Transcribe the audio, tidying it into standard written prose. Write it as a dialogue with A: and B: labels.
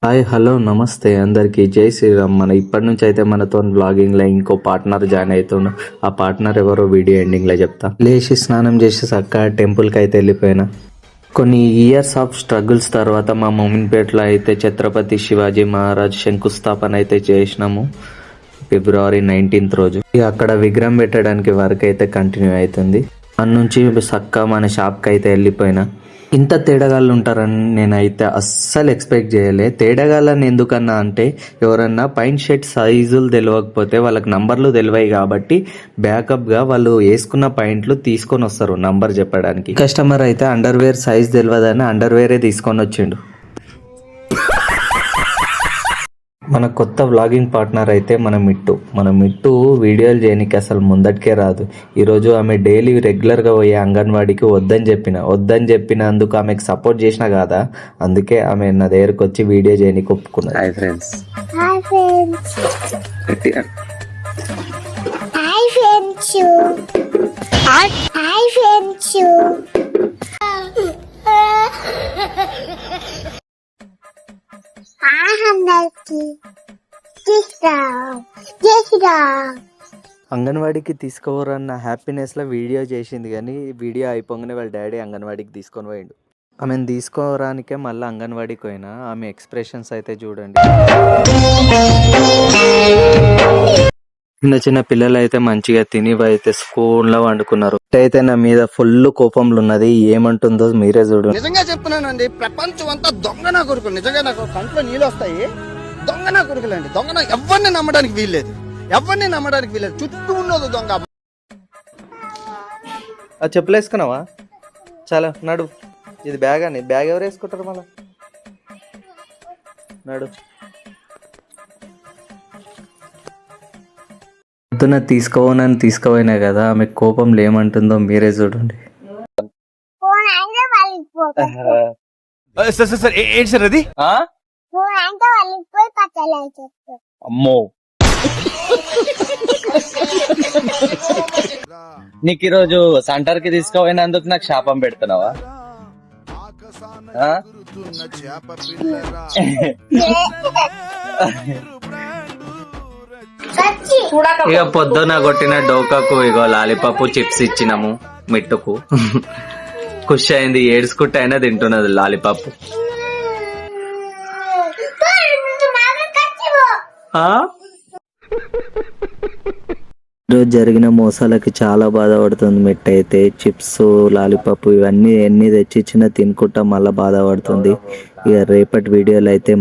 A: Hi hello నమస్తే అందరికీ జై శ్రీరామ్. మన ఇప్పటి నుంచి అయితే మనతో బ్లాగింగ్లో ఇంకో పార్ట్నర్ జాయిన్ అవుతుండు. ఆ పార్ట్నర్ ఎవరో వీడియో ఎండింగ్లో చెప్తా. లేచి స్నానం చేసి చక్కగా టెంపుల్కి అయితే వెళ్ళిపోయినా. కొన్ని ఇయర్స్ ఆఫ్ స్ట్రగుల్స్ తర్వాత మా మోమిన్పేటలో అయితే ఛత్రపతి శివాజీ మహారాజ్ శంకుస్థాపన అయితే చేసినాము February 19th రోజు. అక్కడ విగ్రహం పెట్టడానికి వర్క్ అయితే కంటిన్యూ అవుతుంది. అన్నుంచి చక్కగా మన షాప్కి అయితే వెళ్ళిపోయినా. ఇంత తేడాగాళ్ళు ఉంటారని నేనైతే అస్సలు ఎక్స్పెక్ట్ చేయలే. తేడాగాళ్ళని ఎందుకన్నా అంటే ఎవరన్నా పైంట్ షర్ట్ సైజులు తెలియకపోతే వాళ్ళకి నంబర్లు తెలివాయి కాబట్టి బ్యాకప్గా వాళ్ళు వేసుకున్న పాయింట్లు తీసుకొని వస్తారు నంబర్ చెప్పడానికి. కస్టమర్ అయితే అండర్వేర్ సైజ్ తెలియదని అండర్వేరే తీసుకొని వచ్చిండు. మన కొత్త వ్లాగింగ్ పార్ట్నర్ అయితే మన మిట్టు వీడియోలు చేయడానికి అసలు ముందటికే రాదు. ఈరోజు ఆమె డైలీ రెగ్యులర్గా పోయే అంగన్వాడీకి వద్దని చెప్పినందుకు ఆమెకు సపోర్ట్ చేసినా కాదా, అందుకే ఆమె నా దగ్గరకు వచ్చి వీడియో చేయడానికి ఒప్పుకున్నది. Hi friends. అంగన్వాడీకి తీసుకోరన్న హ్యాపీనెస్లో వీడియో చేసింది, కానీ వీడియో అయిపోగానే వాళ్ళ డాడీ అంగన్వాడీకి తీసుకొని పోయిండు. ఆమెను తీసుకోవడానికే మళ్ళీ అంగన్వాడీకి పోయినా. ఆమె ఎక్స్ప్రెషన్స్ అయితే చూడండి. చిన్న పిల్లలు అయితే మంచిగా తిని అయితే స్కూల్లో వండుకున్నారు. అయితే నా మీద ఫుల్ కోపంలో ఉన్నది. ఏమంటుందో మీరే చూడండి.
B: నిజంగా చెప్తున్నానండి, ప్రపంచం అంతా దొంగ నా కొడుకులు. నిజంగా నాకు కంట్లో నీళ్ళు వస్తాయి. దొంగ నా కొడుకులండి. దొంగ ఎవరిని నమ్మడానికి వీల్లేదు. చుట్టూ ఉన్నది దొంగ.
A: చెప్పులు వేసుకున్నావా? చాలా నడు. ఇది బ్యాగ్ అని. బ్యాగ్ ఎవరు వేసుకుంటారు మళ్ళా? నడు. పొద్దున తీసుకోపోయినా కదా, ఆమె కోపంలో ఏమంటుందో మీరే చూడండి.
C: అమ్మో, నీకు ఈరోజు సెంటర్ కి తీసుకోపోయినందుకు నాకు శాపం పెడుతున్నావా?
A: ఇక పొద్దున కొట్టిన డోకాకు ఇగో లాలీపాప్ చిప్స్ ఇచ్చినాము మిట్టుకు. ఖుషి అయింది, ఏడ్చుకుంటే అయినా తింటున్నది లాలీపాప్. ఈరోజు జరిగిన మోసాలకి చాలా బాధపడుతుంది మిట్ట అయితే. చిప్స్, లాలీపాప్ ఇవన్నీ ఎన్ని తెచ్చిచ్చినా తినుకుంటా మళ్ళీ బాధపడుతుంది. ఇక రేపటి వీడియోలో అయితే